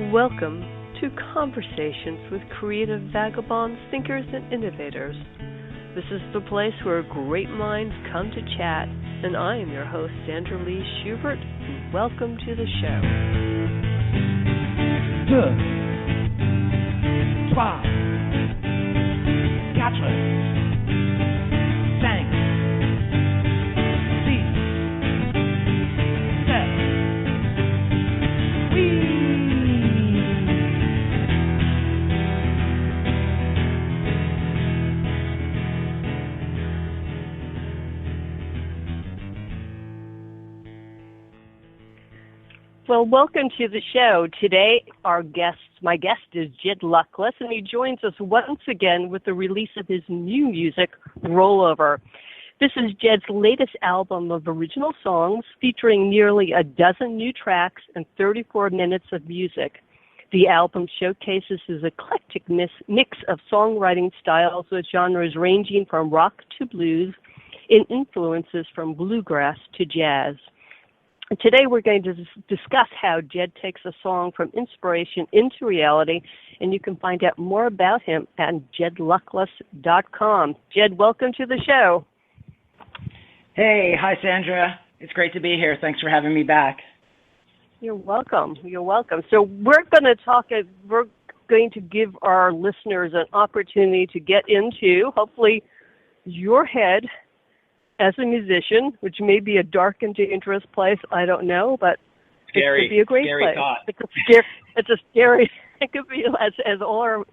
Welcome to Conversations with Creative Vagabonds, Thinkers, and Innovators. This is the place where great minds come to chat, and I am your host, Sandra Lee Schubert, and welcome to the show. 2, 3, 4, 5, 6, 7, oui. Well, welcome to the show. Today, my guest is Jed Luckless, and he joins us once again with the release of his new music, Rollover. This is Jed's latest album of original songs, featuring nearly a dozen new tracks and 34 minutes of music. The album showcases his eclectic mix of songwriting styles with genres ranging from rock to blues and influences from bluegrass to jazz. Today we're going to discuss how Jed takes a song from inspiration into reality, and you can find out more about him at jedluckless.com. Jed, welcome to the show. Hey, hi Sandra. It's great to be here. Thanks for having me back. You're welcome. You're welcome. So we're going to give our listeners an opportunity to get into, hopefully, your head as a musician, which may be a dark and dangerous place, I don't know, but scary, it could be a great scary place. Thought. It's a scary. It could be as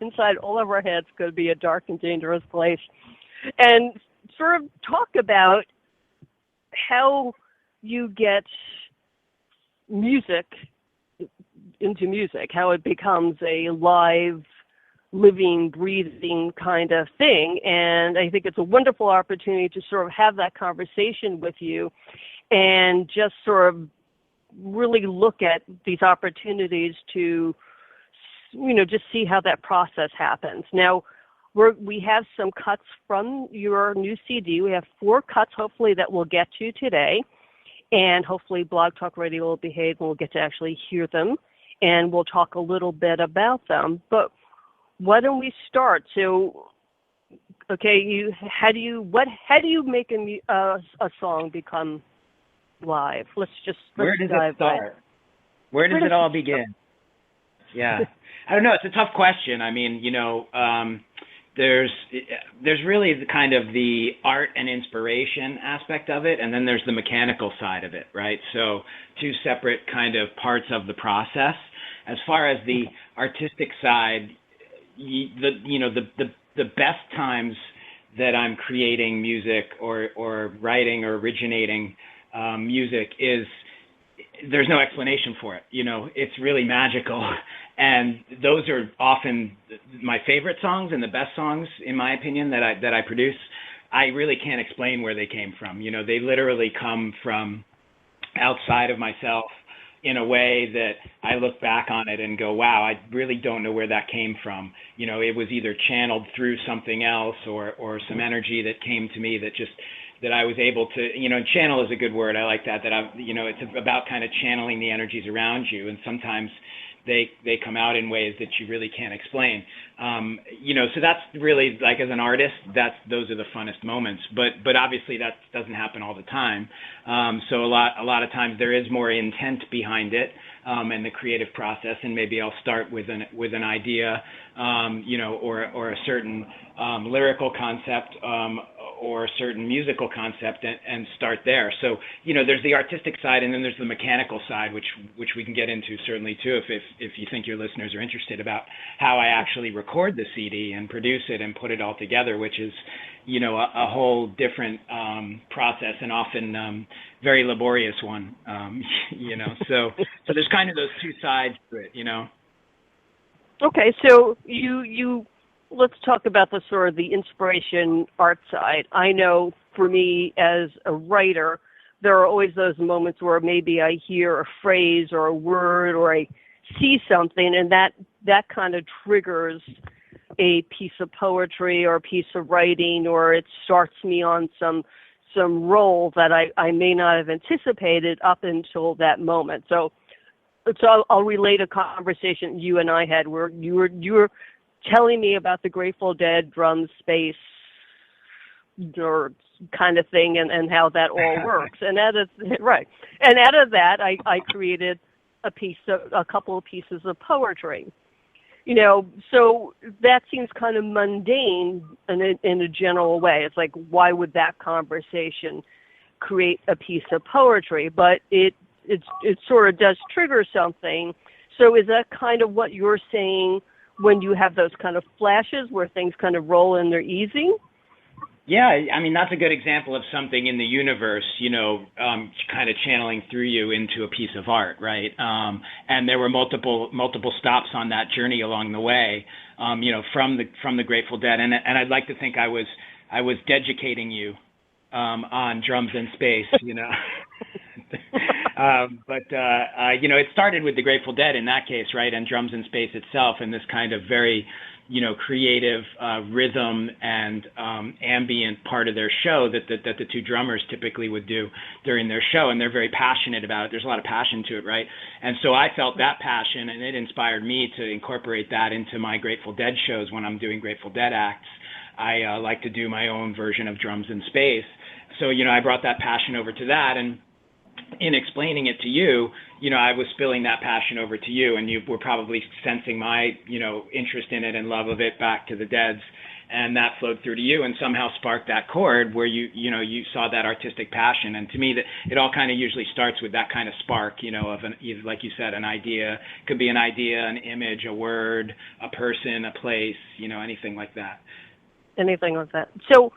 inside all of our heads could be a dark and dangerous place, and sort of talk about how you get music into music, how it becomes a live, living, breathing kind of thing. And I think it's a wonderful opportunity to sort of have that conversation with you and just sort of really look at these opportunities to, just see how that process happens. Now, we have some cuts from your new CD. We have 4 cuts, hopefully, that we'll get to today. And hopefully Blog Talk Radio will behave and we'll get to actually hear them. And we'll talk a little bit about them. But why don't we start? So, okay, how do you make a song become live? Let's Where does dive it start? right. Where does it all begin? Yeah, I don't know. It's a tough question. I mean, there's really the art and inspiration aspect of it, and then there's the mechanical side of it, right? So 2 separate kind of parts of the process. As far as the artistic side, the best times that I'm creating music or writing or originating music is there's no explanation for it. It's really magical, and those are often my favorite songs and the best songs, in my opinion, that I produce. I really can't explain where they came from. They literally come from outside of myself, in a way that I look back on it and go, wow, I really don't know where that came from. It was either channeled through something else or some energy that came to me that I was able to, channel is a good word. I like that it's about kind of channeling the energies around you. And sometimes they come out in ways that you really can't explain. So that's really, like, as an artist, those are the funnest moments. But obviously that doesn't happen all the time. So a lot of times there is more intent behind it, and the creative process. And maybe I'll start with an idea, or a certain lyrical concept, or a certain musical concept, and start there. So, there's the artistic side, and then there's the mechanical side, which we can get into certainly too, if you think your listeners are interested, about how I actually record the CD and produce it and put it all together, which is, a whole different process, and often very laborious one. So there's kind of those 2 sides to it. Okay, so you let's talk about the sort of the inspiration art side. I know for me as a writer, there are always those moments where maybe I hear a phrase or a word or I see something, and that kind of triggers a piece of poetry or a piece of writing, or it starts me on some some role that I may not have anticipated up until that moment. So I'll relate a conversation you and I had where you were telling me about the Grateful Dead drum space or kind of thing and how that all works. And out of that I created a couple of pieces of poetry. So that seems kind of mundane in a general way. It's like, why would that conversation create a piece of poetry? But it sort of does trigger something. So is that kind of what you're saying when you have those kind of flashes where things kind of roll in there easy? Yeah, I mean, that's a good example of something in the universe, kind of channeling through you into a piece of art, right? And there were multiple stops on that journey along the way, from the Grateful Dead. And I'd like to think I was educating you on drums in space, But it started with the Grateful Dead in that case, right? And drums in space itself, and this kind of very creative rhythm and ambient part of their show that the two drummers typically would do during their show, and they're very passionate about it. There's a lot of passion to it, right? And so I felt that passion, and it inspired me to incorporate that into my Grateful Dead shows when I'm doing Grateful Dead acts. I like to do my own version of drums in space. So, I brought that passion over to that, and in explaining it to you, I was spilling that passion over to you, and you were probably sensing my, interest in it and love of it back to the Deads, and that flowed through to you and somehow sparked that chord where you saw that artistic passion. And to me, that it all kind of usually starts with that kind of spark, of like you said, an idea. It could be an idea, an image, a word, a person, a place, anything like that. Anything like that. So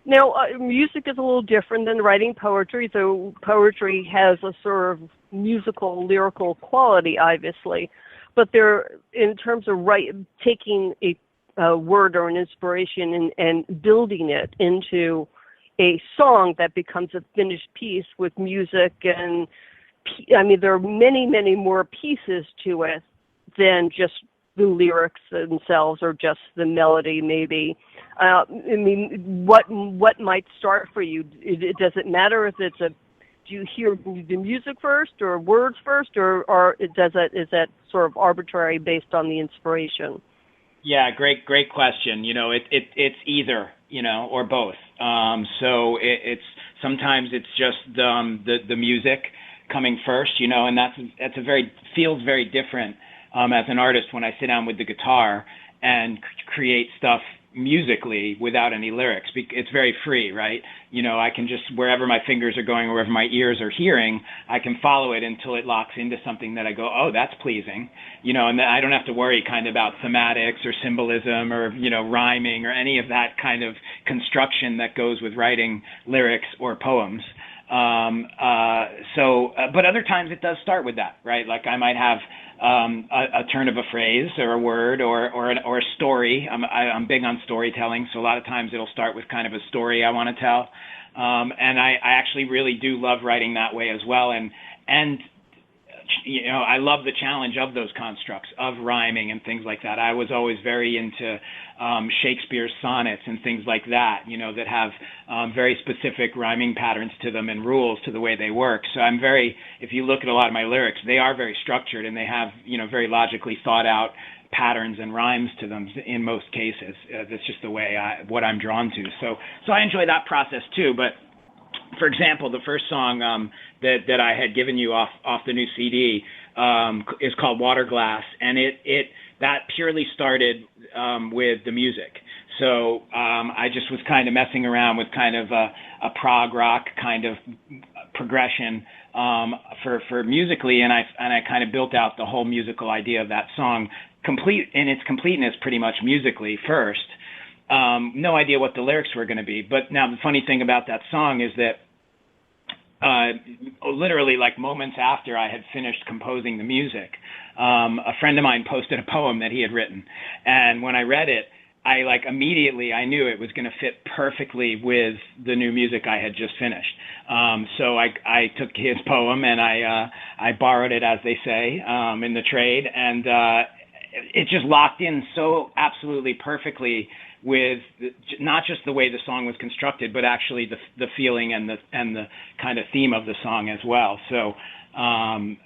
now, music is a little different than writing poetry, though poetry has a sort of musical, lyrical quality, obviously. But in terms of taking a word or an inspiration and building it into a song that becomes a finished piece with music, and there are many, many more pieces to it than just the lyrics themselves or just the melody, maybe. What might start for you? Does it matter if do you hear the music first or words first, or is that sort of arbitrary based on the inspiration? Yeah, great question. It's either, or both. So it's sometimes it's just the music coming first, and that's feels very different as an artist when I sit down with the guitar and create stuff musically without any lyrics. It's very free, right? I can just, wherever my fingers are going, wherever my ears are hearing, I can follow it until it locks into something that I go, oh, that's pleasing, and then I don't have to worry kind of about thematics or symbolism or, rhyming or any of that kind of construction that goes with writing lyrics or poems. But other times it does start with that, right? Like I might have a turn of a phrase or a word or a story. I'm big on storytelling, so a lot of times it'll start with kind of a story I want to tell. And I actually really do love writing that way as well. And I love the challenge of those constructs of rhyming and things like that. I was always very into Shakespeare's sonnets and things like that, that have very specific rhyming patterns to them and rules to the way they work. So if you look at a lot of my lyrics, they are very structured and they have, very logically thought out patterns and rhymes to them in most cases. That's just the way what I'm drawn to. So I enjoy that process too. But for example, the first song that I had given you off the new CD is called Water Glass, and that purely started with the music. So I just was kind of messing around with kind of a prog rock kind of progression for musically, and I kind of built out the whole musical idea of that song complete in its completeness, pretty much musically first. No idea what the lyrics were going to be. But now the funny thing about that song is that literally like moments after I had finished composing the music, a friend of mine posted a poem that he had written. And when I read it, I immediately I knew it was going to fit perfectly with the new music I had just finished. So I took his poem and I borrowed it, as they say, in the trade, and it just locked in so absolutely perfectly with not just the way the song was constructed, but actually the feeling and the kind of theme of the song as well. So, and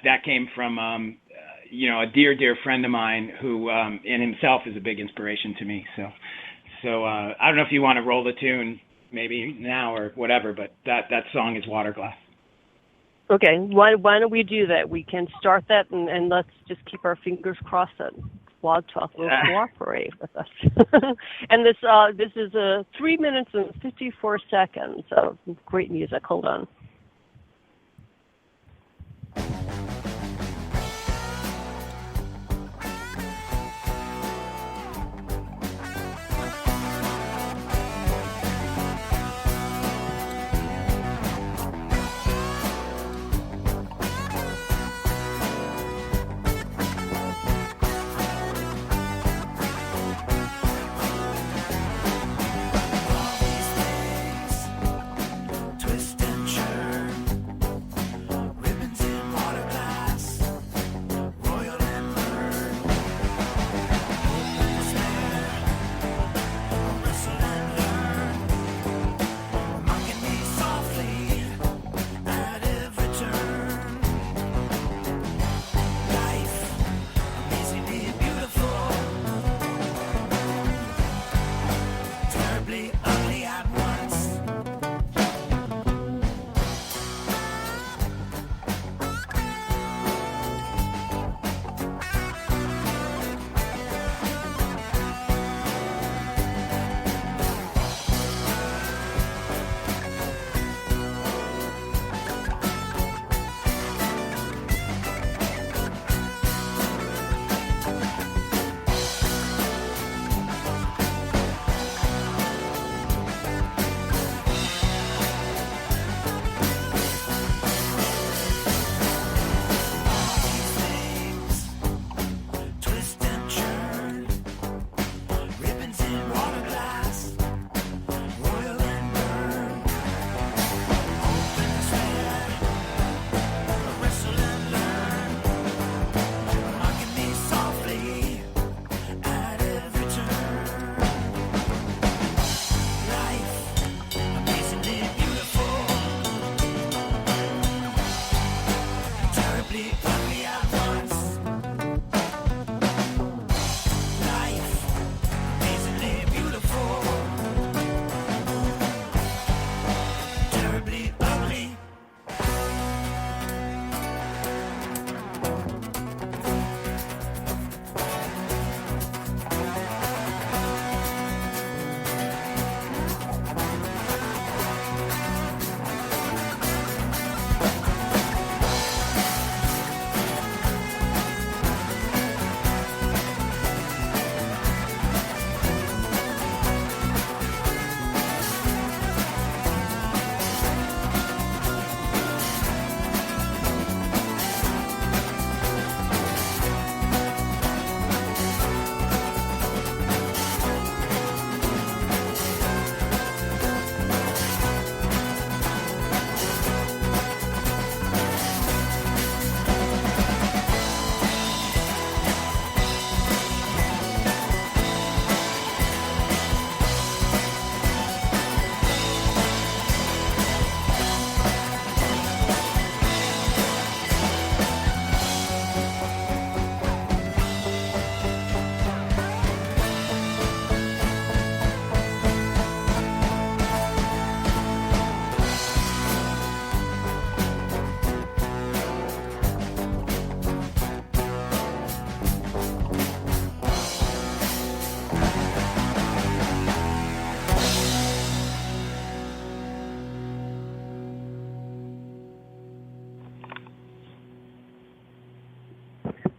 that came from, a dear friend of mine who in himself is a big inspiration to me. So I don't know if you want to roll the tune maybe now or whatever, but that song is Waterglass. Okay, why don't we do that? We can start that, and let's just keep our fingers crossed that Blog Talk will cooperate with us. And this is 3 minutes and 54 seconds of great music. Hold on.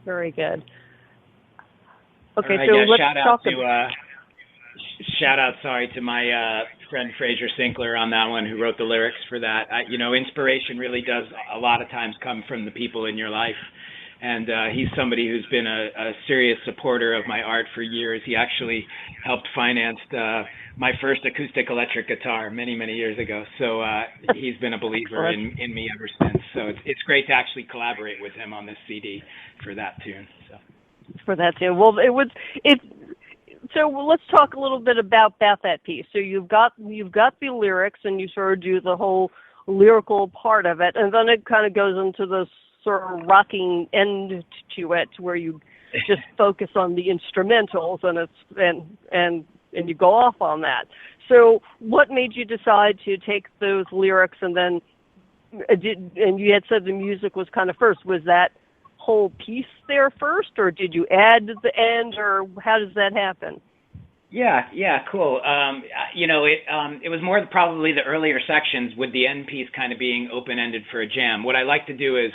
Very good. Okay, so let's talk about... Shout out, to my friend Fraser Sinkler on that one, who wrote the lyrics for that. Inspiration really does a lot of times come from the people in your life. And he's somebody who's been a serious supporter of my art for years. He actually helped finance my first acoustic electric guitar many, many years ago. So he's been a believer in me ever since. So it's great to actually collaborate with him on this CD for that tune. So. For that tune. Well, so So let's talk a little bit about that piece. So you've got the lyrics, and you sort of do the whole lyrical part of it, and then it kind of goes into the sort of rocking end to it, where you just focus on the instrumentals, and you go off on that. So what made you decide to take those lyrics and then and you had said the music was kind of first. Was that whole piece there first, or did you add to the end, or how does that happen? Yeah, cool. It was more probably the earlier sections, with the end piece kind of being open-ended for a jam. What I like to do is,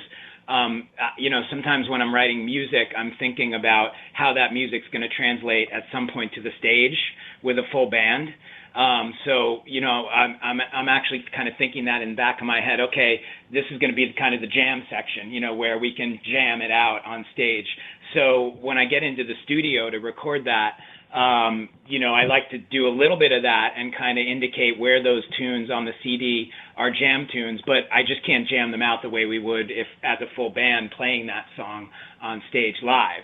sometimes when I'm writing music, I'm thinking about how that music's going to translate at some point to the stage with a full band. I'm actually kind of thinking that in the back of my head. Okay, this is going to be kind of the jam section, where we can jam it out on stage. So when I get into the studio to record that, I like to do a little bit of that and kind of indicate where those tunes on the CD are jam tunes, but I just can't jam them out the way we would if as a full band playing that song on stage live,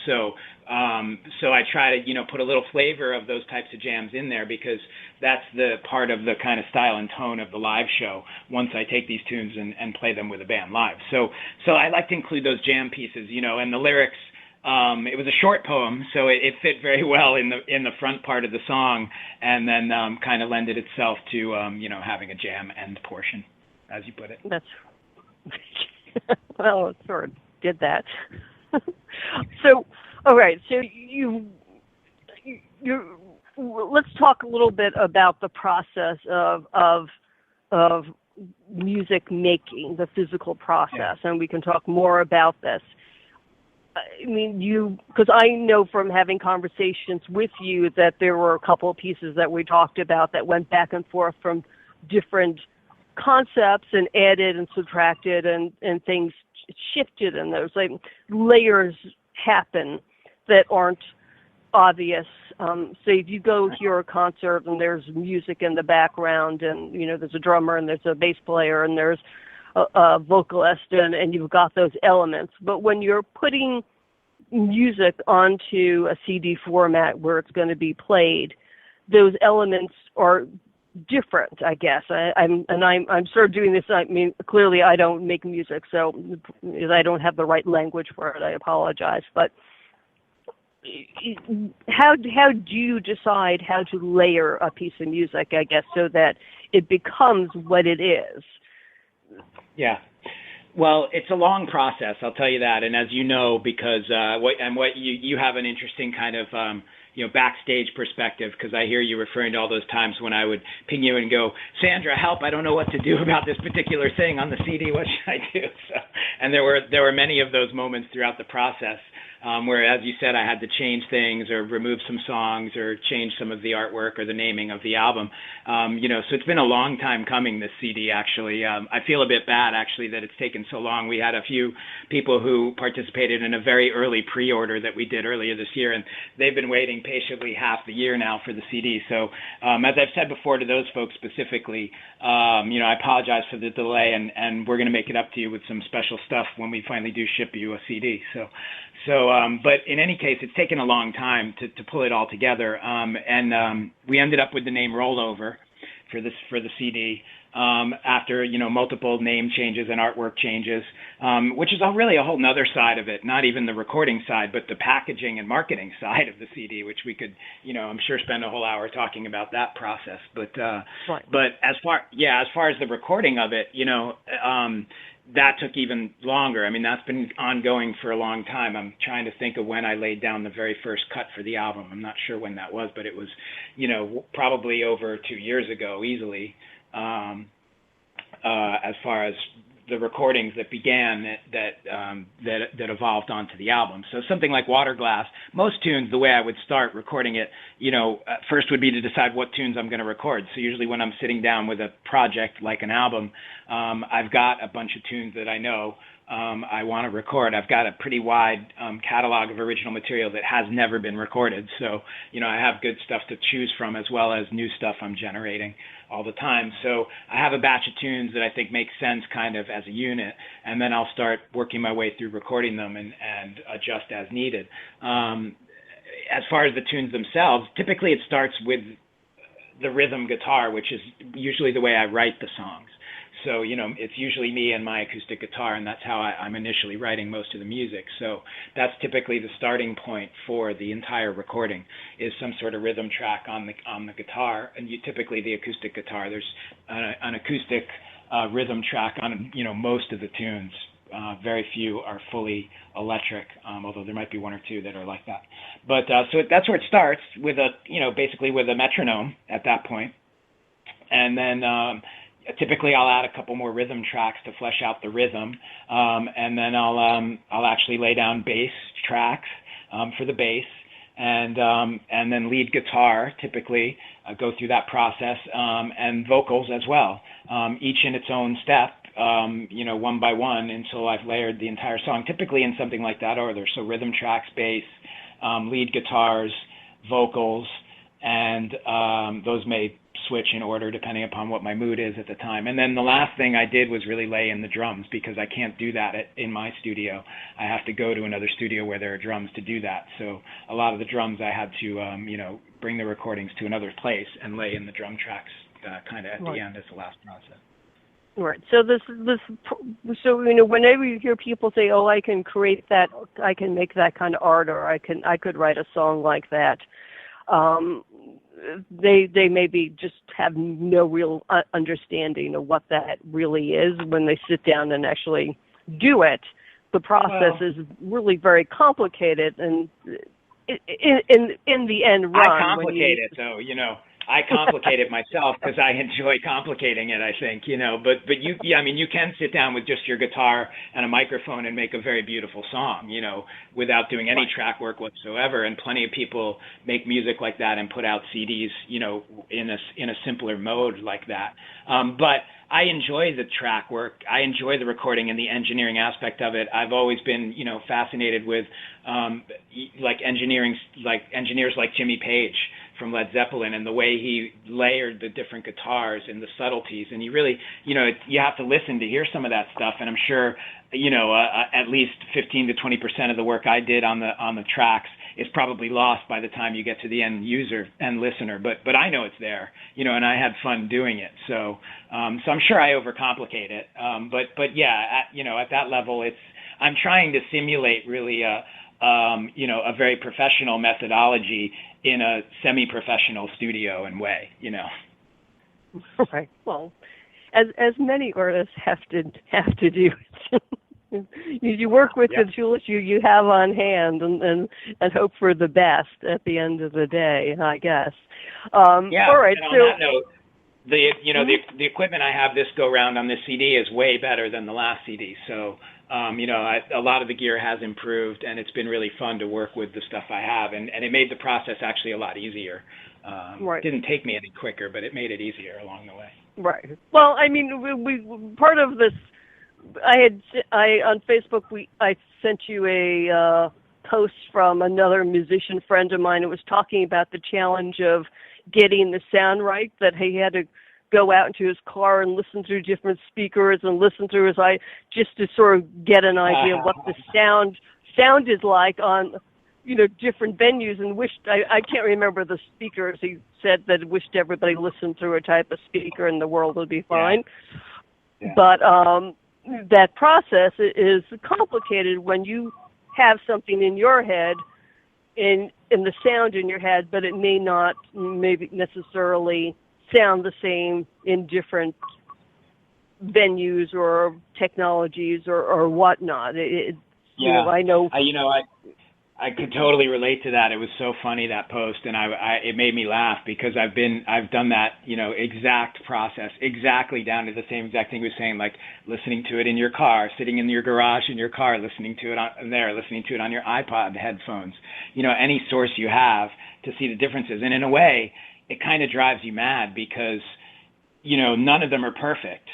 So I try to, put a little flavor of those types of jams in there, because that's the part of the kind of style and tone of the live show once I take these tunes and play them with a band live. So I like to include those jam pieces, and the lyrics. It was a short poem, so it fit very well in the front part of the song, and then kind of lended itself to having a jam end portion, as you put it. That's well, it sort of did that. So, all right. So you let's talk a little bit about the process of music making, the physical process, and we can talk more about this. I mean, because I know from having conversations with you that there were a couple of pieces that we talked about that went back and forth from different concepts and added and subtracted and things shifted in those. Like layers happen that aren't obvious. So if you go hear a concert and there's music in the background and, there's a drummer and there's a bass player and there's a vocalist and you've got those elements. But when you're putting music onto a CD format where it's going to be played, those elements are different, I guess. I'm sort of doing this. I mean, clearly I don't make music, so I don't have the right language for it. I apologize. But how do you decide how to layer a piece of music, I guess, so that it becomes what it is? Yeah. Well, it's a long process, I'll tell you that. And as you know, because you have an interesting kind of backstage perspective, because I hear you referring to all those times when I would ping you and go, Sandra, help! I don't know what to do about this particular thing on the CD. What should I do? And there were many of those moments throughout the process. Where, as you said, I had to change things or remove some songs or change some of the artwork or the naming of the album. So it's been a long time coming, this CD, actually. I feel a bit bad, actually, that it's taken so long. We had a few people who participated in a very early pre-order that we did earlier this year, and they've been waiting patiently half the year now for the CD. So as I've said before to those folks specifically, I apologize for the delay, and we're going to make it up to you with some special stuff when we finally do ship you a CD. But in any case, it's taken a long time to pull it all together, and we ended up with the name Rollover for the CD after multiple name changes and artwork changes, which is really a whole nother side of it. Not even the recording side, but the packaging and marketing side of the CD, which we could I'm sure spend a whole hour talking about that process. But right. But as far as the recording of it, that took even longer. I mean, that's been ongoing for a long time. I'm trying to think of when I laid down the very first cut for the album. I'm not sure when that was, but it was, probably over 2 years ago, easily, as far as the recordings that began that evolved onto the album. So something like Water Glass, most tunes, the way I would start recording it, first would be to decide what tunes I'm going to record. So usually when I'm sitting down with a project like an album, I've got a bunch of tunes that I know I want to record. I've got a pretty wide catalog of original material that has never been recorded. So, I have good stuff to choose from as well as new stuff I'm generating all the time. So I have a batch of tunes that I think make sense kind of as a unit, and then I'll start working my way through recording them and adjust as needed. as far as the tunes themselves, typically it starts with the rhythm guitar, which is usually the way I write the songs. So, it's usually me and my acoustic guitar, and that's how I'm initially writing most of the music. So that's typically the starting point for the entire recording, is some sort of rhythm track on the guitar, and typically the acoustic guitar. There's an acoustic rhythm track on, most of the tunes. Very few are fully electric, although there might be one or two that are like that. But so that's where it starts, with basically with a metronome at that point, and then typically I'll add a couple more rhythm tracks to flesh out the rhythm, and then I'll actually lay down bass tracks for the bass, and then lead guitar, typically go through that process, and vocals as well, each in its own step, one by one, until I've layered the entire song, typically in something like that order. So rhythm tracks, bass, lead guitars, vocals, and those may switch in order depending upon what my mood is at the time. And then the last thing I did was really lay in the drums, because I can't do that in my studio. I have to go to another studio where there are drums to do that. So a lot of the drums I had to, bring the recordings to another place and lay in the drum tracks kind of at the end as the last process. Right. So whenever you hear people say, "Oh, I can create that, I can make that kind of art, or I could write a song like that," they maybe just have no real understanding of what that really is when they sit down and actually do it. The process is really very complicated, and in the end run, I complicate it, though. I complicate it myself because I enjoy complicating it, I think, but you can sit down with just your guitar and a microphone and make a very beautiful song, without doing any track work whatsoever. And plenty of people make music like that and put out CDs, in a simpler mode like that. But I enjoy the track work. I enjoy the recording and the engineering aspect of it. I've always been, fascinated with, engineers like Jimmy Page from Led Zeppelin, and the way he layered the different guitars and the subtleties. And you really, you have to listen to hear some of that stuff. And I'm sure, at least 15 to 20% of the work I did on the tracks is probably lost by the time you get to the end user and listener. But I know it's there, and I had fun doing it. So I'm sure I overcomplicate it. But yeah, at that level, I'm trying to simulate really a very professional methodology in a semi-professional studio and way, Right. Well, as many artists have to do. You work with the tools you have on hand, and hope for the best at the end of the day, I guess. All right. And on that note, the equipment I have this go round on this CD is way better than the last CD. So a lot of the gear has improved, and it's been really fun to work with the stuff I have, and it made the process actually a lot easier. It didn't take me any quicker, but it made it easier along the way. Right. Well, I mean, we part of this. On Facebook I sent you a post from another musician friend of mine who was talking about the challenge of getting the sound right, that he had to go out into his car and listen through different speakers and listen through just to sort of get an idea of what the sound is like on different venues, and I can't remember the speakers. He said that wished everybody listened through a type of speaker and the world would be fine. Yeah. But that process is complicated when you have something in your head, in the sound in your head, but it may not maybe necessarily sound the same in different venues or technologies or whatnot. I know. I could totally relate to that. It was so funny, that post, and it made me laugh because I've done that, exact process, exactly down to the same exact thing he was saying, like listening to it in your car, sitting in your garage in your car, listening to it listening to it on your iPod headphones, any source you have to see the differences. And in a way, it kind of drives you mad because, none of them are perfect,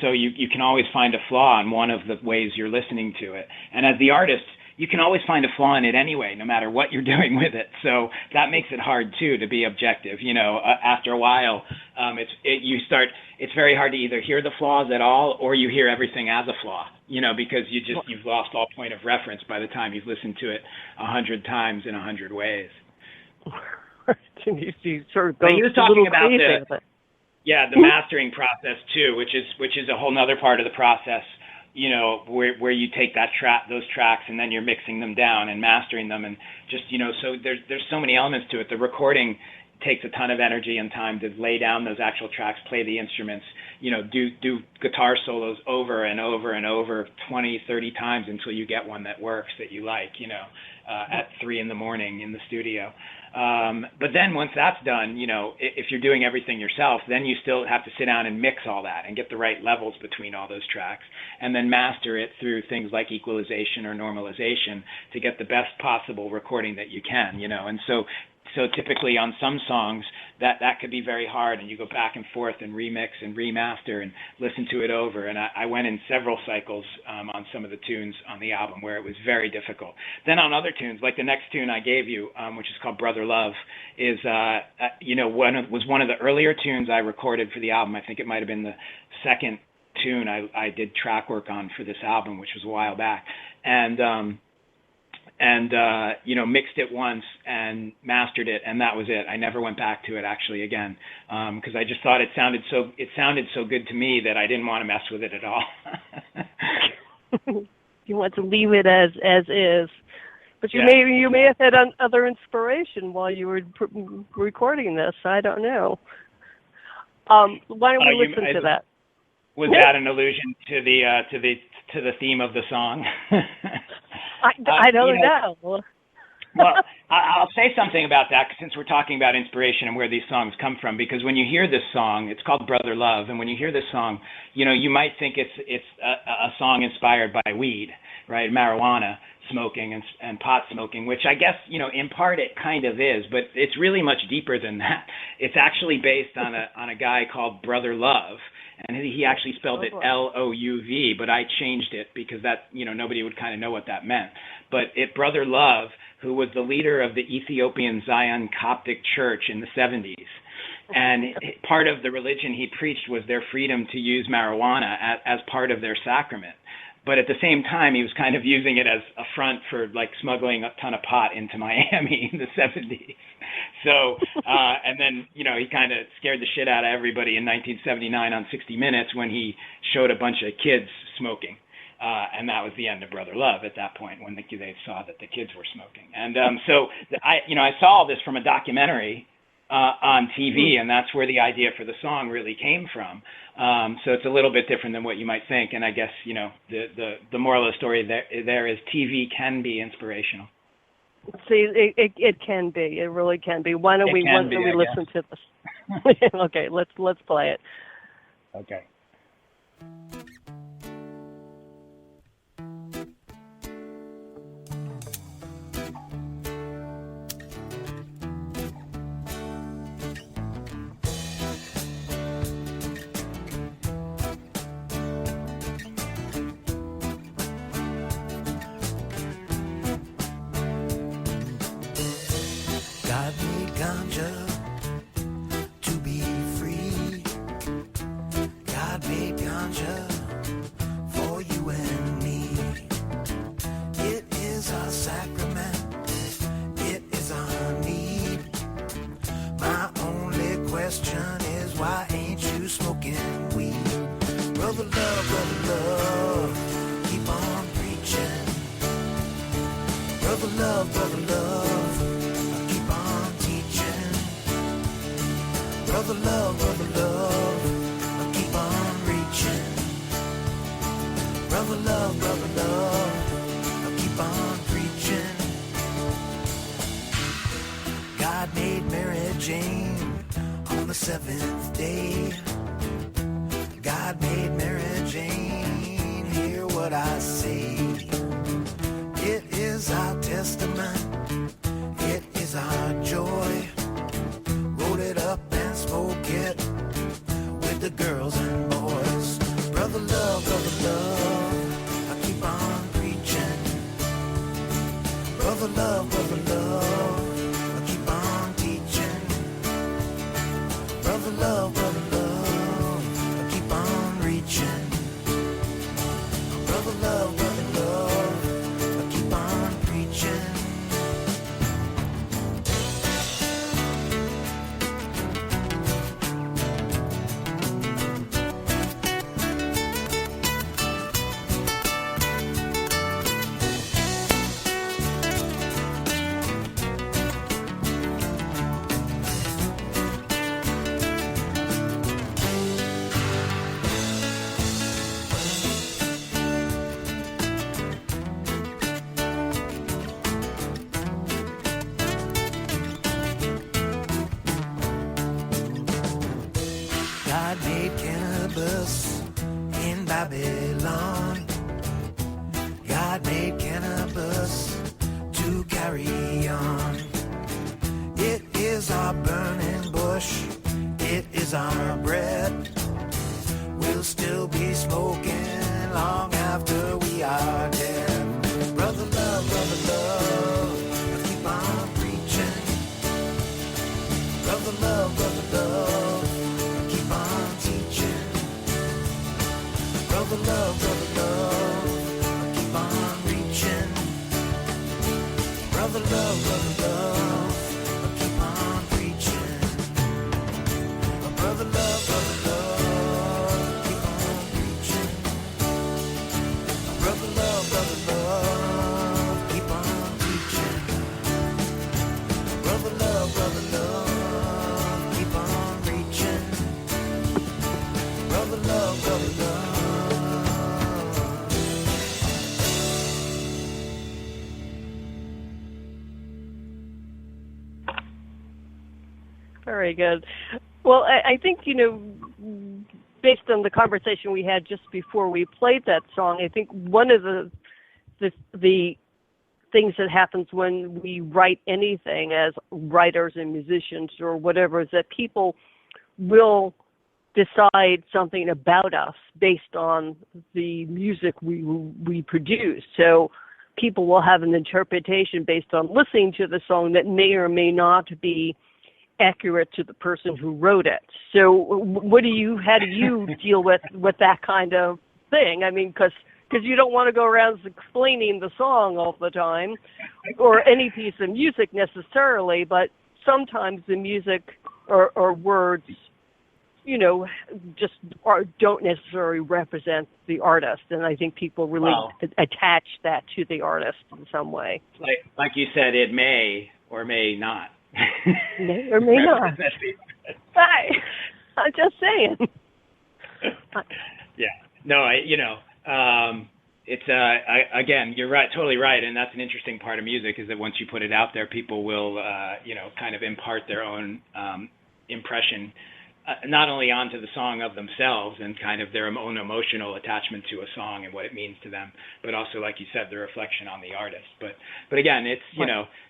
so you can always find a flaw in one of the ways you're listening to it. And as the artist, you can always find a flaw in it anyway, no matter what you're doing with it. So that makes it hard too to be objective. After a while, it's very hard to either hear the flaws at all or you hear everything as a flaw, because you've lost all point of reference by the time you've listened to it 100 times in 100 ways. You sort of go he was talking about the mastering process too, which is a whole other part of the process, where you take those tracks and then you're mixing them down and mastering them, and just so there's so many elements to it. The recording takes a ton of energy and time to lay down those actual tracks, play the instruments, do guitar solos over and over and over 20, 30 times until you get one that works, that you like, at 3 a.m. in the studio. But then once that's done, if you're doing everything yourself, then you still have to sit down and mix all that and get the right levels between all those tracks, and then master it through things like equalization or normalization to get the best possible recording that you can, and so typically on some songs that could be very hard, and you go back and forth and remix and remaster and listen to it over. And I went in several cycles on some of the tunes on the album where it was very difficult. Then on other tunes, like the next tune I gave you, which is called Brother Love, was one of the earlier tunes I recorded for the album. I think it might have been the second tune I did track work on for this album, which was a while back. And mixed it once and mastered it, and that was it. I never went back to it actually again, because I just thought it sounded so good to me that I didn't want to mess with it at all. You want to leave it as is, but you may have had other inspiration while you were recording this. I don't know. Why don't we listen to that? Was that an allusion to the theme of the song? I don't know. Well, I'll say something about that since we're talking about inspiration and where these songs come from, because when you hear this song, it's called Brother Love, and when you hear this song, you might think it's a song inspired by weed, right? Marijuana smoking and pot smoking, which I guess, in part it kind of is, but it's really much deeper than that. It's actually based on a guy called Brother Love, and he actually spelled it L-O-U-V, but I changed it because that, nobody would kind of know what that meant. But Brother Love, who was the leader of the Ethiopian Zion Coptic Church in the 70s, and part of the religion he preached was their freedom to use marijuana as part of their sacrament. But at the same time, he was kind of using it as a front for like smuggling a ton of pot into Miami in the 70s. So, and then, he kind of scared the shit out of everybody in 1979 on 60 Minutes when he showed a bunch of kids smoking. And that was the end of Brother Love at that point when they saw that the kids were smoking. And I saw all this from a documentary on TV, and that's where the idea for the song really came from. So it's a little bit different than what you might think. And I guess, the moral of the story there is TV can be inspirational. See, it can be. It really can be. Why don't we listen to this? Okay, let's play it. Okay. God made ganja to be free. God made ganja for you and me. It is our sacrament. It is our need. My only question is, why ain't you smoking weed? Brother love, keep on preaching. Brother love, keep on teaching. Brother love, keep on reaching. Brother love, keep on preaching. God made Mary Jane on the 7th day. God made Mary Jane, hear what I say. It is our testament, it is our joy. Roll it up and smoke it with the girls and boys. Brother love, I keep on preaching. God made cannabis in Babylon. God made cannabis to carry on. It is our burning bush, it is our bread. We'll still be smoking long after we are dead. Brother love, keep on preaching. Brother love, keep on teaching. Brother love, keep on reaching. Brother love, keep on preaching. Brother love, keep on preaching. Brother love, keep on preaching. Brother love, keep on reaching. Brother love, Very good. Well, I think, based on the conversation we had just before we played that song, I think one of the things that happens when we write anything as writers and musicians or whatever is that people will decide something about us based on the music we produce. So people will have an interpretation based on listening to the song that may or may not be accurate to the person who wrote it. So how do you deal with that kind of thing? I mean, because you don't want to go around explaining the song all the time or any piece of music necessarily, but sometimes the music or words, just don't necessarily represent the artist. And I think people really attach that to the artist in some way. Like you said, it may or may not. May or may not. I'm just saying. Yeah. No, it's again, you're right, totally right, and that's an interesting part of music is that once you put it out there, people will, kind of impart their own impression, not only onto the song of themselves and kind of their own emotional attachment to a song and what it means to them, but also, like you said, the reflection on the artist. But again, it's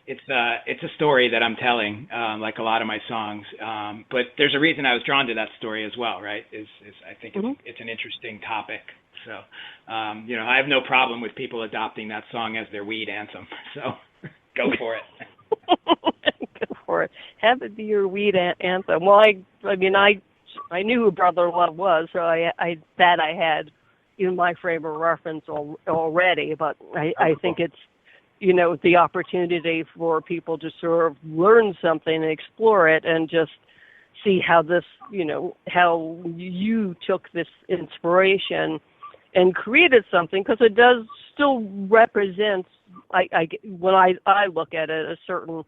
it's a story that I'm telling, like a lot of my songs. But there's a reason I was drawn to that story as well, right? Is I think it's an interesting topic. So, I have no problem with people adopting that song as their weed anthem. So, go for it. Go for it. Have it be your weed anthem. Well, I knew who Brother Love was, so I had in my frame of reference already. But I think it's the opportunity for people to sort of learn something and explore it and just see how this, how you took this inspiration and created something, because it does still represent, when I look at it, a certain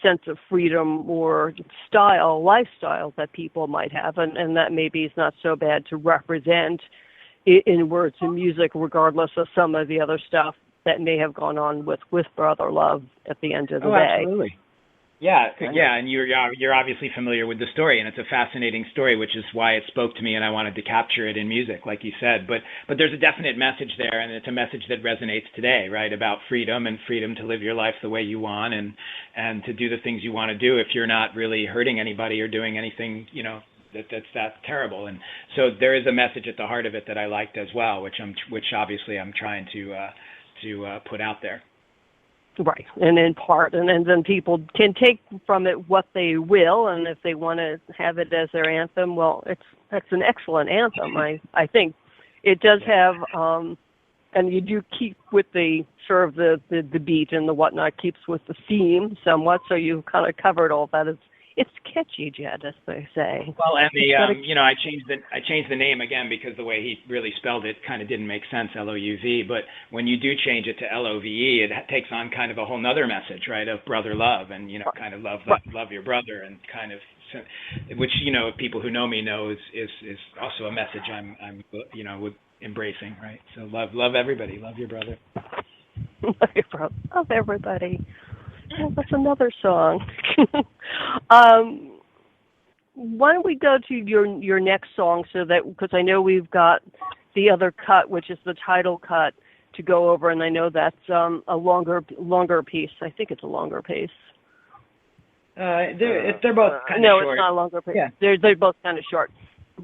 sense of freedom or lifestyle that people might have, and that maybe is not so bad to represent in words and music, regardless of some of the other stuff that may have gone on with Brother Love at the end of the day. Absolutely. Yeah, and you're obviously familiar with the story, and it's a fascinating story, which is why it spoke to me, and I wanted to capture it in music, like you said. But there's a definite message there, and it's a message that resonates today, right? About freedom and freedom to live your life the way you want, and to do the things you want to do if you're not really hurting anybody or doing anything, that's terrible. And so there is a message at the heart of it that I liked as well, which obviously I'm trying to put out there. Right, and in part, and then people can take from it what they will, and if they want to have it as their anthem, well, that's an excellent anthem. I think it does have, and you do keep with the sort of the beat and the whatnot, keeps with the theme somewhat, so you kind of covered all that. It's catchy, Jed, as they say. Well, and I changed the name again because the way he really spelled it kind of didn't make sense, L-O-U-V. But when you do change it to L-O-V-E, it takes on kind of a whole nother message, right, of brother love, and kind of love your brother, and kind of, which people who know me know is also a message I'm embracing, right? So love everybody, love your brother. Love your brother, love everybody. Well, that's another song. why don't we go to your next song, so that, because I know we've got the other cut, which is the title cut, to go over, and I know that's a longer piece. I think it's a longer piece. They're both kind of no, short. No, it's not a longer piece. Yeah. They're both kind of short.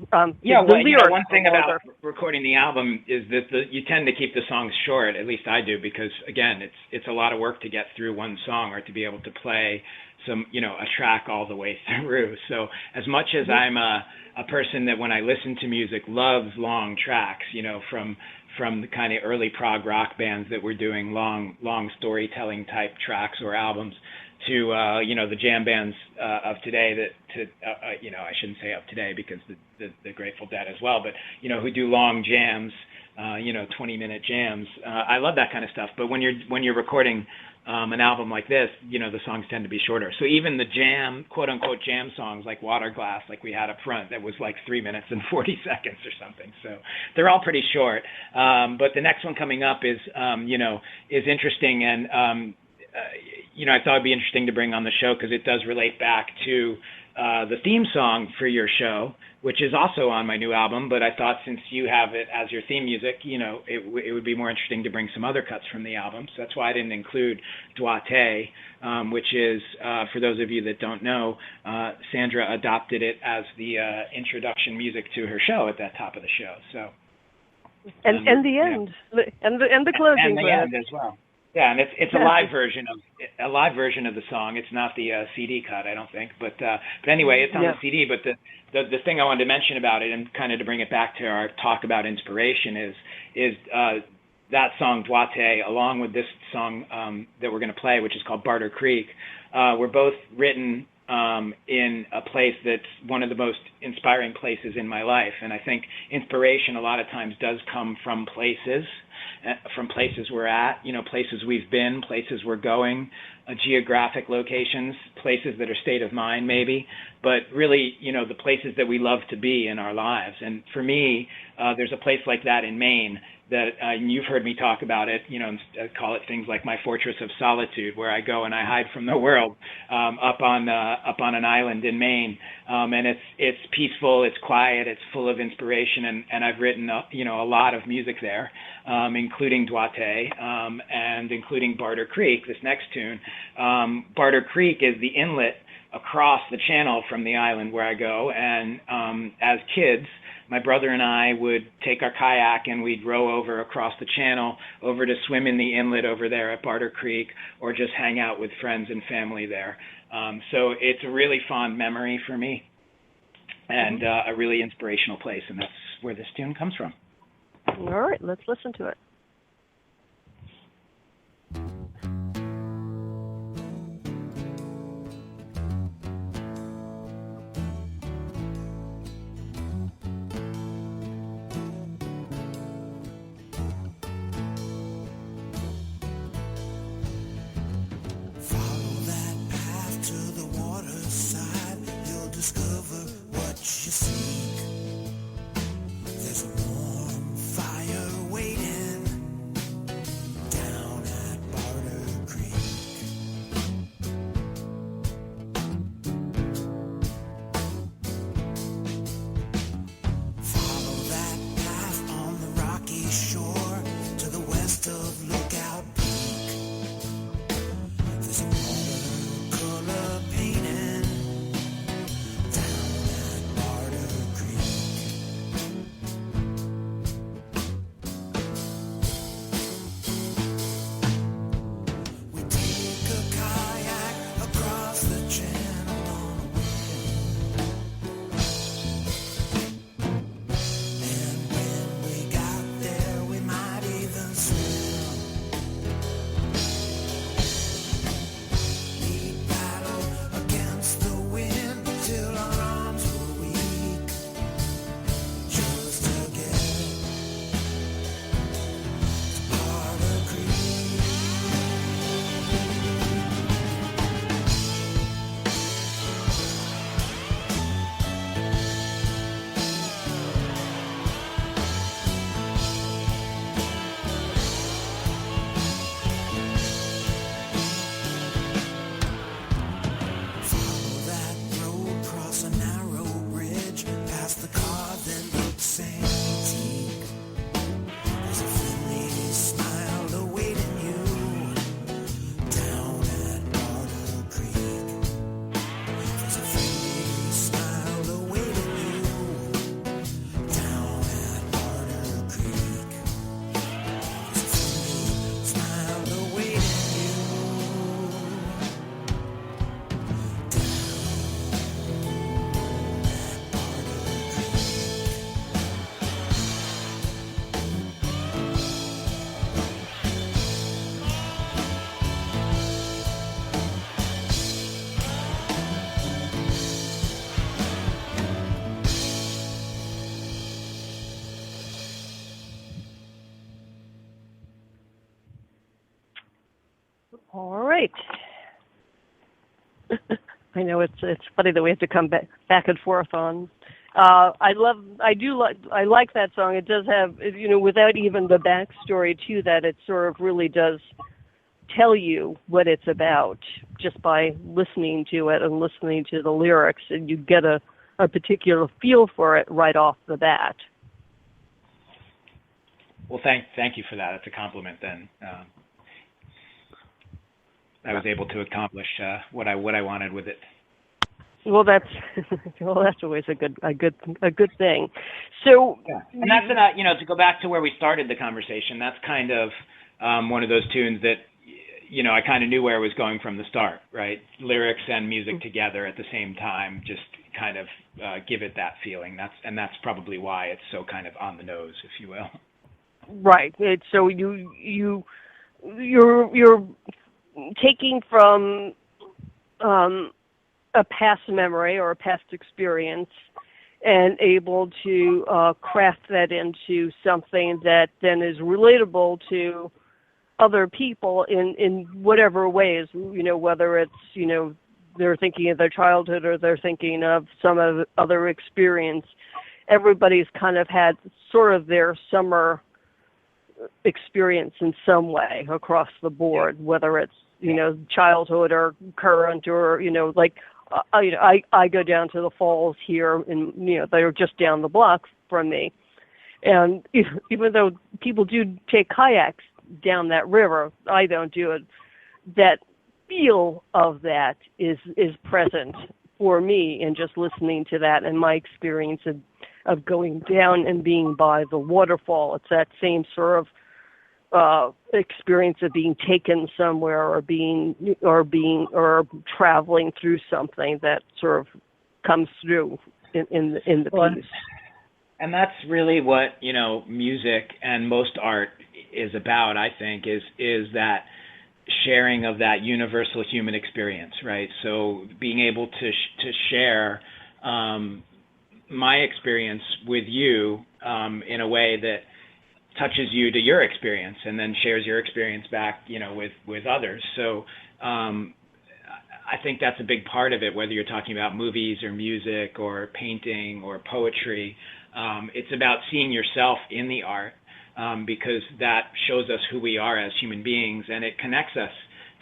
One thing about recording the album is that you tend to keep the songs short. At least I do, because again, it's a lot of work to get through one song, or to be able to play a track all the way through. So as much as I'm a person that, when I listen to music, loves long tracks, from the kind of early prog rock bands that were doing long storytelling type tracks or albums, to the jam bands of today, I shouldn't say of today, because the Grateful Dead as well, but who do long jams, 20-minute jams. I love that kind of stuff. But when you're recording an album like this, the songs tend to be shorter. So even the jam, quote unquote jam songs, like Water Glass, like we had up front, that was like 3 minutes and 40 seconds or something. So they're all pretty short. But the next one coming up is interesting, and I thought it'd be interesting to bring on the show, because it does relate back to the theme song for your show, which is also on my new album. But I thought, since you have it as your theme music, it would be more interesting to bring some other cuts from the album. So that's why I didn't include Doigté, which is, for those of you that don't know, Sandra adopted it as the introduction music to her show at that top of the show. So and the end, and the closing, and the end as well. Yeah, and it's a live version of the song. It's not the CD cut, I don't think. But anyway, it's on the CD. But the thing I wanted to mention about it, and kind of to bring it back to our talk about inspiration, is that song Doigté, along with this song that we're going to play, which is called Barter Creek, were both written in a place that's one of the most inspiring places in my life. And I think inspiration a lot of times does come from places we're at, places we've been, places we're going, geographic locations, places that are state of mind maybe, but really, the places that we love to be in our lives. And for me, there's a place like that in Maine that you've heard me talk about it, call it things like my fortress of solitude, where I go and I hide from the world up on an island in Maine. And it's peaceful, it's quiet, it's full of inspiration, and I've written a lot of music there, including Doigté, and including Barter Creek, this next tune. Barter Creek is the inlet across the channel from the island where I go, and as kids, my brother and I would take our kayak and we'd row over across the channel over to swim in the inlet over there at Barter Creek, or just hang out with friends and family there. So it's a really fond memory for me, and a really inspirational place, and that's where this tune comes from. All right, let's listen to it. Discover what you seek. There's a warm fire waiting right. I know it's funny that we have to come back and forth on. I like that song. It does have, without even the backstory to that, it sort of really does tell you what it's about just by listening to it and listening to the lyrics, and you get a particular feel for it right off the bat. Well, thank you for that. It's a compliment. Then I was able to accomplish what I wanted with it. Well, that's always a good thing. So, yeah. And that's to go back to where we started the conversation. That's kind of one of those tunes that I kind of knew where it was going from the start, right? Lyrics and music together at the same time, just kind of give it that feeling. That's probably why it's so kind of on the nose, if you will. Right. So you're taking from a past memory or a past experience and able to craft that into something that then is relatable to other people in whatever ways, whether it's, they're thinking of their childhood or they're thinking of some other experience. Everybody's kind of had sort of their summer experience in some way across the board, whether it's, childhood or current or, I go down to the falls here and, they're just down the block from me. And even though people do take kayaks down that river, I don't do it. That feel of that is present for me in just listening to that and my experience of going down and being by the waterfall. It's that same sort of experience of being taken somewhere or traveling through something that sort of comes through in the piece. And that's really what music and most art is about. I think is that sharing of that universal human experience, right? So being able to share my experience with you in a way that touches you to your experience and then shares your experience back, with others. So I think that's a big part of it, whether you're talking about movies or music or painting or poetry. It's about seeing yourself in the art because that shows us who we are as human beings, and it connects us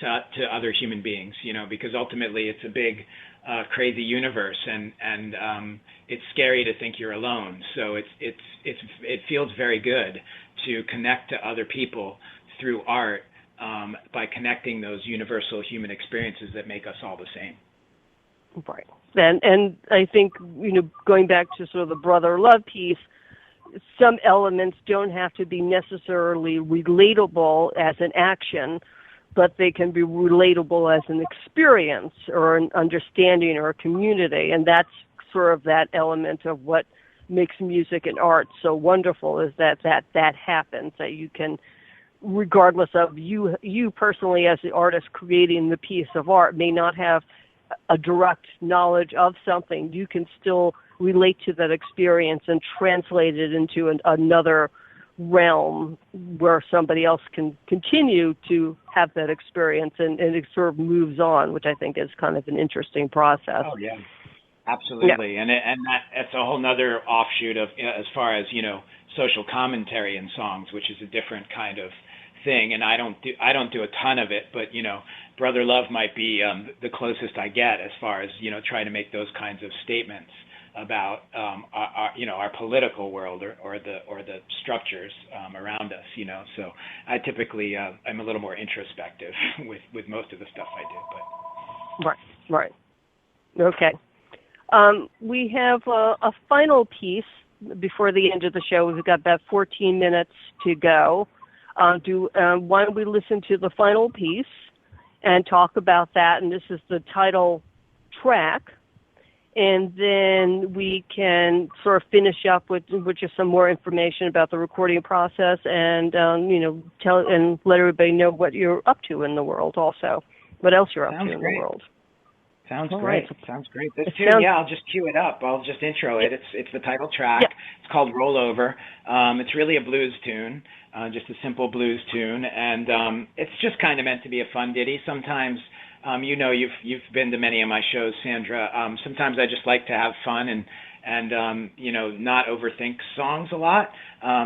to other human beings, because ultimately it's a big, crazy universe, and it's scary to think you're alone. So it feels very good to connect to other people through art by connecting those universal human experiences that make us all the same. Right. And I think, going back to sort of the brother love piece, some elements don't have to be necessarily relatable as an action, but they can be relatable as an experience or an understanding or a community. And that's sort of that element of what makes music and art so wonderful, is that happens, that you can, regardless of you personally as the artist creating the piece of art, may not have a direct knowledge of something, you can still relate to that experience and translate it into another realm where somebody else can continue to have that experience, and it sort of moves on, which I think is kind of an interesting process. Oh, yeah. Absolutely. Yeah. And that's a whole nother offshoot of, as far as, social commentary in songs, which is a different kind of thing. And I don't do a ton of it, but, Brother Love might be the closest I get as far as, trying to make those kinds of statements about our political world or the structures around us, So I typically I'm a little more introspective with most of the stuff I do. But Right. Okay. We have a final piece before the end of the show. We've got about 14 minutes to go. Why don't we listen to the final piece and talk about that? And this is the title track. And then we can sort of finish up with just some more information about the recording process and, tell and let everybody know what you're up to in the world also. What else you're up to in the world. Sounds All great. right. Sounds great. This It tune, sounds, yeah, I'll just cue it up. I'll just intro it. It's the title track. yeah. It's called Rollover. It's really a blues tune, just a simple blues tune, and it's just kind of meant to be a fun ditty. Sometimes, you've been to many of my shows, Sandra. Sometimes I just like to have fun and not overthink songs a lot.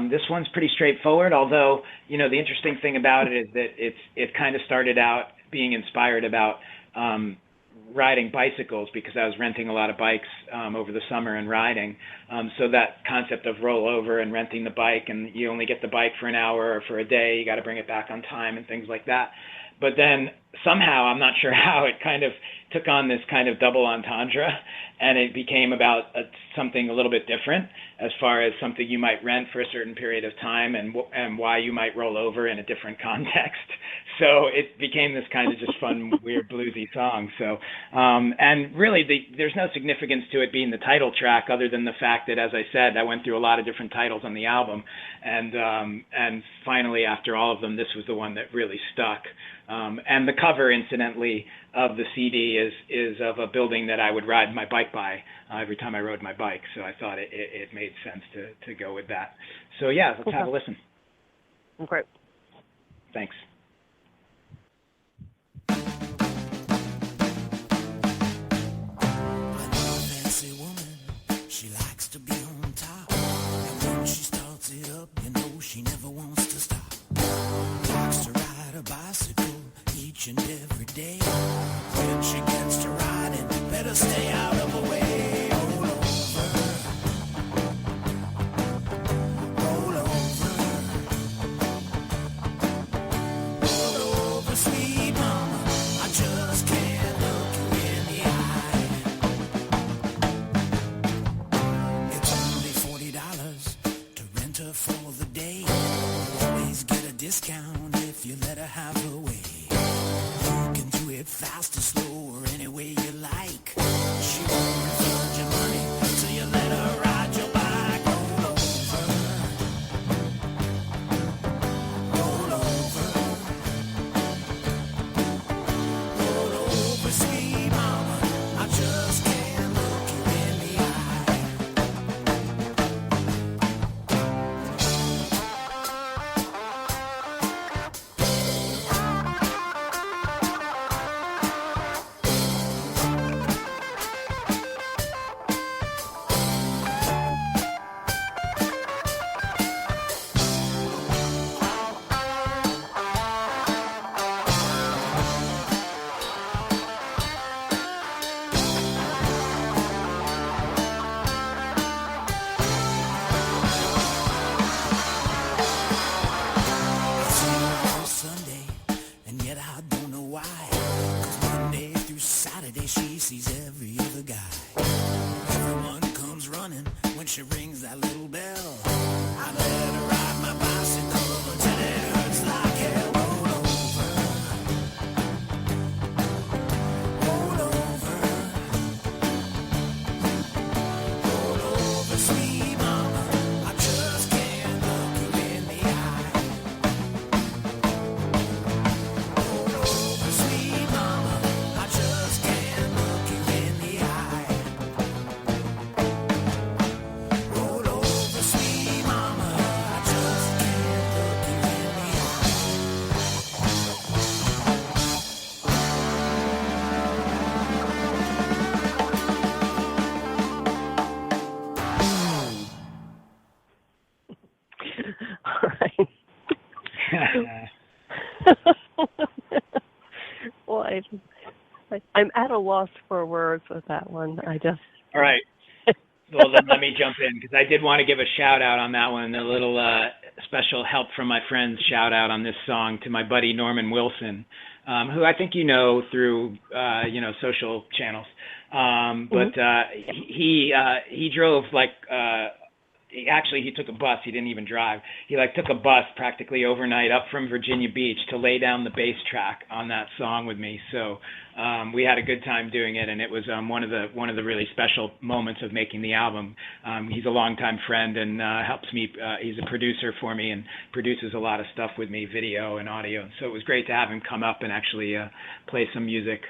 This one's pretty straightforward, although the interesting thing about it is that it kind of started out being inspired about riding bicycles, because I was renting a lot of bikes over the summer and riding. So that concept of rollover and renting the bike, and you only get the bike for an hour or for a day, you got to bring it back on time and things like that. But then somehow, I'm not sure how, it kind of took on this kind of double entendre, and it became about something a little bit different, as far as something you might rent for a certain period of time, and why you might roll over in a different context. So it became this kind of just fun, weird bluesy song. So, and really, there's no significance to it being the title track, other than the fact that, as I said, I went through a lot of different titles on the album, and finally, after all of them, this was the one that really stuck. And the cover, incidentally, of the CD is of a building that I would ride my bike by every time I rode my bike. So I thought it made sense to go with that. So yeah, let's have a listen. Great. Thanks. Fancy woman, she likes to be on top. And when she starts it up, she never wants to stop. Likes to ride a bicycle each and every day. When she gets to riding, better stay out of her way. Roll over, roll over, roll over, sweet mama. I just can't look you in the eye. It's only $40 to rent her for the day. Always get a discount if you let her have her way. You can do it fast or slow or any way you like. She won't refund your money till you let her ride your bike. Roll over, roll over, roll over, sweet mama. I just can't look you in the eye. Sunday, and yet I don't know why. 'Cause Monday through Saturday she sees every other guy. Everyone comes running when she rings that little bell. I let her ride my bicycle until it hurts like hell. Roll over, roll over, roll over, sweet mama. I just can't look you in the eye. Roll over, sweet mama. I just can't look you in the eye. Roll over, sweet mama. I just can't look you in the eye. All right. Well, I'm at a loss for words with that one. I just. All right. Well, then let me jump in, because I did want to give a shout out on that one, a little special help from my friends shout out on this song to my buddy Norman Wilson, who I think through social channels. But he drove he took a bus. He didn't even drive. He took a bus practically overnight up from Virginia Beach to lay down the bass track on that song with me. So we had a good time doing it, and it was one of the really special moments of making the album. He's a longtime friend and helps me. He's a producer for me and produces a lot of stuff with me, video and audio. So it was great to have him come up and actually play some music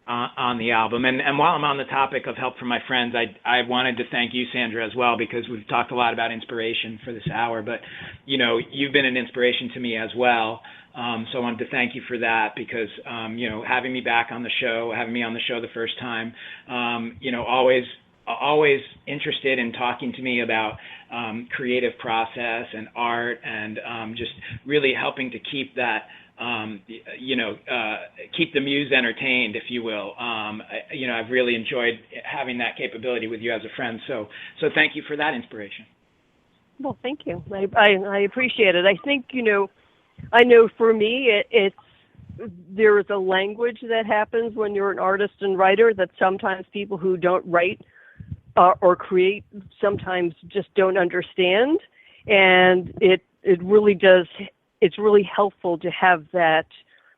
on the album. And while I'm on the topic of help from my friends, I wanted to thank you, Sandra, as well, because we've talked a lot about inspiration for this hour, but you've been an inspiration to me as well. So I wanted to thank you for that, because having me back on the show, having me on the show the first time, always interested in talking to me about creative process and art, and just really helping to keep that keep the muse entertained, if you will. I've really enjoyed having that capability with you as a friend. So thank you for that inspiration. Well, thank you. I appreciate it. I think, I know for me, there is a language that happens when you're an artist and writer that sometimes people who don't write or create sometimes just don't understand. And it really does. It's really helpful to have that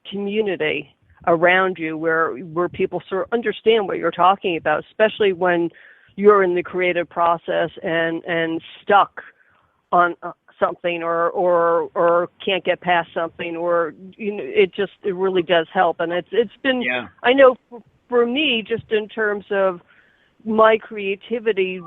community around you where people sort of understand what you're talking about, especially when you're in the creative process and stuck on something or can't get past something, or it really does help. And it's been, yeah. I know for me, just in terms of my creativity,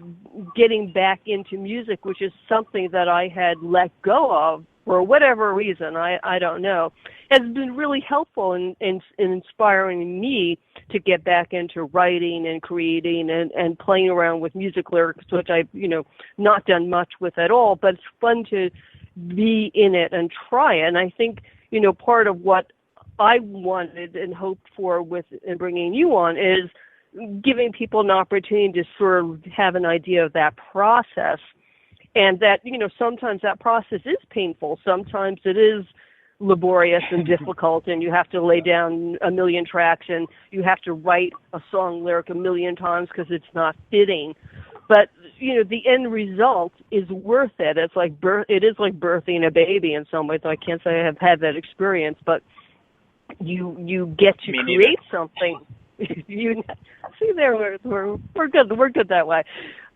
getting back into music, which is something that I had let go of for whatever reason, I don't know, has been really helpful in inspiring me to get back into writing and creating and playing around with music lyrics, which I've, not done much with at all, but it's fun to be in it and try it. And I think, part of what I wanted and hoped for in bringing you on is giving people an opportunity to sort of have an idea of that process. And that, sometimes that process is painful. Sometimes it is laborious and difficult, and you have to lay down a million tracks, and you have to write a song lyric a million times because it's not fitting. But, the end result is worth it. It is like birthing a baby in some ways. I can't say I have had that experience, but you get to create something. See there, we're good. We're good that way.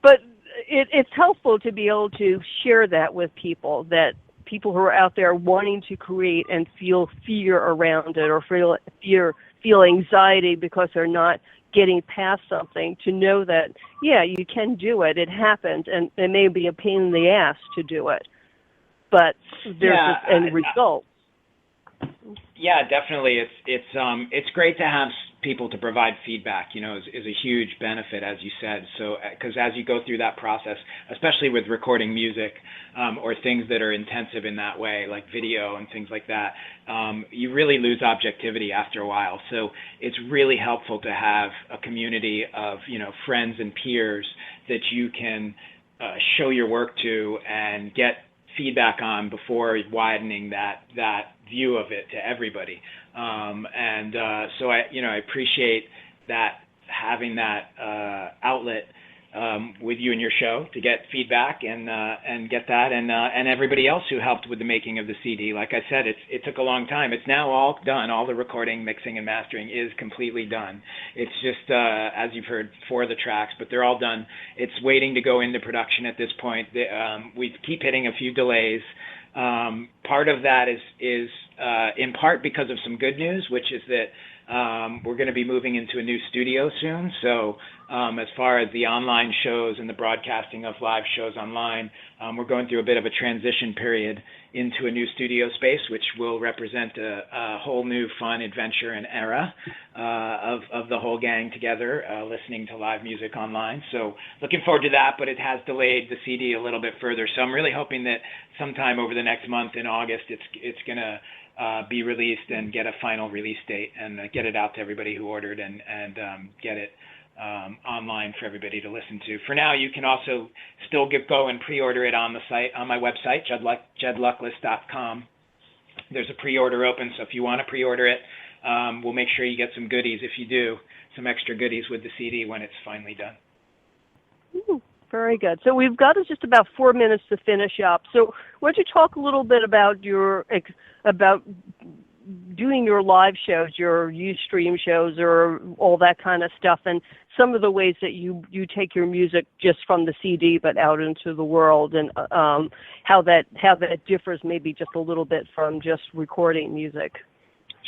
But it's helpful to be able to share that with people, that people who are out there wanting to create and feel fear around it, or feel anxiety because they're not getting past something, to know that, yeah, you can do it. It happens, and it may be a pain in the ass to do it, but there's this end result. Yeah, definitely. It's great to have people to provide feedback, is a huge benefit, as you said. So, because as you go through that process, especially with recording music or things that are intensive in that way, like video and things like that, you really lose objectivity after a while. So it's really helpful to have a community of, friends and peers that you can show your work to and get feedback on before widening that view of it to everybody. So I appreciate that, having that outlet with you and your show to get feedback and get that, and everybody else who helped with the making of the CD. Like I said, it took a long time. It's now all done. All the recording, mixing, and mastering is completely done. It's just, as you've heard, 4 of the tracks, but they're all done. It's waiting to go into production at this point. We keep hitting a few delays. Part of that is in part because of some good news, which is that we're going to be moving into a new studio soon. So as far as the online shows and the broadcasting of live shows online, we're going through a bit of a transition period into a new studio space, which will represent a whole new fun adventure and era of the whole gang together, listening to live music online. So looking forward to that, but it has delayed the CD a little bit further. So I'm really hoping that sometime over the next month in August, it's going to be released and get a final release date, and get it out to everybody who ordered, and get it online for everybody to listen to. For now, you can also still go and pre-order it on the site, on my website, jedluckless.com. There's a pre-order open, so if you want to pre-order it, we'll make sure you get some goodies. If you do, some extra goodies with the CD when it's finally done. Very good. So we've got just about 4 minutes to finish up. So why don't you talk a little bit about about doing your live shows, your Ustream shows, or all that kind of stuff, and some of the ways that you take your music just from the CD but out into the world, and how that differs maybe just a little bit from just recording music.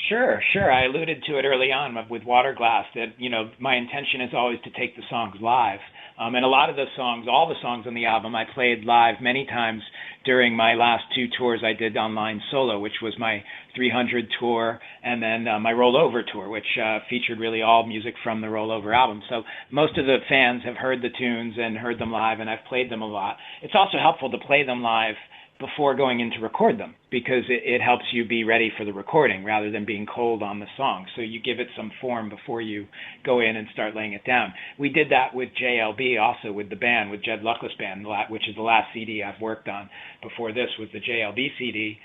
Sure. I alluded to it early on with Waterglass that, my intention is always to take the songs live. And a lot of the songs, all the songs on the album, I played live many times during my last two tours I did online solo, which was my 300 tour and then my Rollover tour, which featured really all music from the Rollover album. So most of the fans have heard the tunes and heard them live, and I've played them a lot. It's also helpful to play them live before going in to record them, because it helps you be ready for the recording rather than being cold on the song. So you give it some form before you go in and start laying it down. We did that with JLB also, with the band, with Jed Luckless Band, which is the last CD I've worked on. Before this was the JLB CD,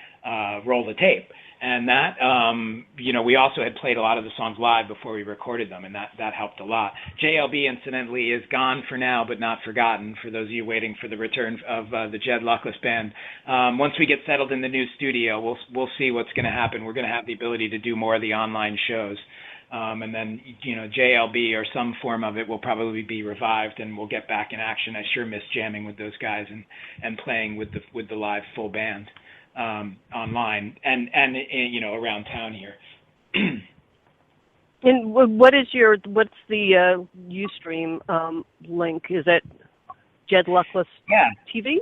Roll the Tape. And that, we also had played a lot of the songs live before we recorded them, and that helped a lot. JLB, incidentally, is gone for now, but not forgotten, for those of you waiting for the return of the Jed Luckless Band. Once we get settled in the new studio, we'll see what's going to happen. We're going to have the ability to do more of the online shows. And then, JLB or some form of it will probably be revived, and we'll get back in action. I sure miss jamming with those guys and playing with the live full band. Online and around town here. And what's the Ustream link? Is that Jed Luckless TV?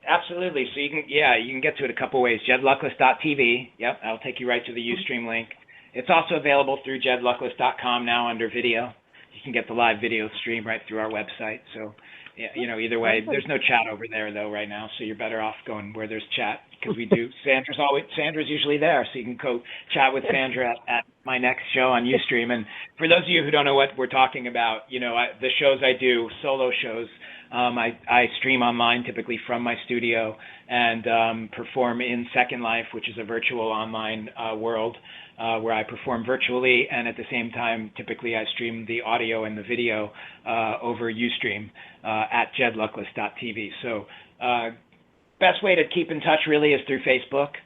Absolutely. So you can get to it a couple ways. JedLuckless.tv. Yep, that'll take you right to the Ustream link. It's also available through JedLuckless.com now under video. You can get the live video stream right through our website. So, either way, there's no chat over there though right now. So you're better off going where there's chat, because we do. Sandra's usually there, so you can go chat with Sandra at my next show on Ustream. And for those of you who don't know what we're talking about, the shows I do, solo shows, I stream online typically from my studio and perform in Second Life, which is a virtual online world where I perform virtually, and at the same time, typically I stream the audio and the video over Ustream at jedluckless.tv. So best way to keep in touch really is through Facebook.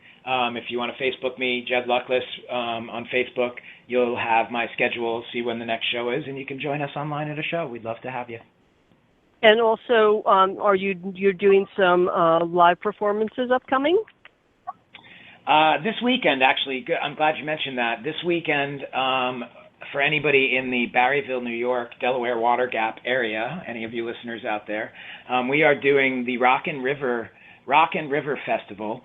If you want to Facebook me, Jed Luckless, on Facebook, you'll have my schedule, see when the next show is, and you can join us online at a show. We'd love to have you. And also, you're doing some live performances upcoming? This weekend, actually, I'm glad you mentioned that. This weekend, for anybody in the Barryville, New York, Delaware Water Gap area, any of you listeners out there, we are doing the Rock and River Festival,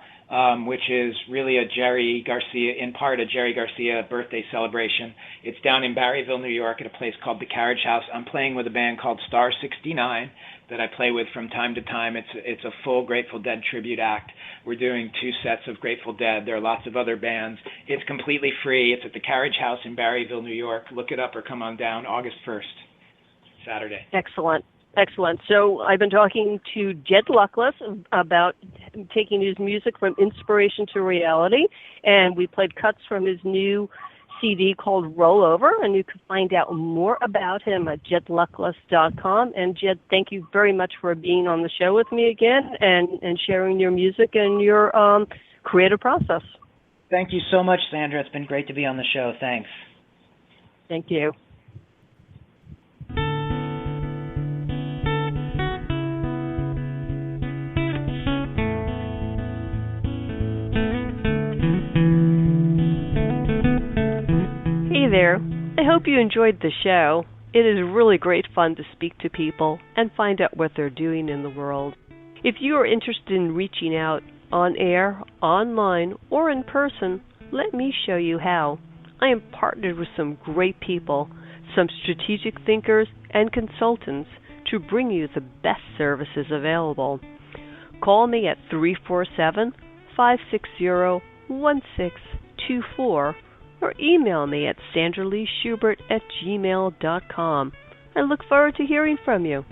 which is really in part a Jerry Garcia birthday celebration. It's down in Barryville, New York, at a place called the Carriage House. I'm playing with a band called Star 69 that I play with from time to time. It's a full Grateful Dead tribute act. We're doing 2 sets of Grateful Dead. There are lots of other bands. It's completely free. It's at the Carriage House in Barryville, New York. Look it up or come on down August 1st, Saturday. Excellent. So I've been talking to Jed Luckless about taking his music from inspiration to reality, and we played cuts from his new CD called Rollover, and you can find out more about him at jedluckless.com. And Jed, thank you very much for being on the show with me again and sharing your music and your creative process. Thank you so much, Sandra. It's been great to be on the show. Thanks. Thank you. Hey there. I hope you enjoyed the show. It is really great fun to speak to people and find out what they're doing in the world. If you are interested in reaching out on air, online, or in person, let me show you how. I am partnered with some great people, some strategic thinkers and consultants to bring you the best services available. Call me at 347-560-1624 or email me at sandraleeschubert@gmail.com. I look forward to hearing from you.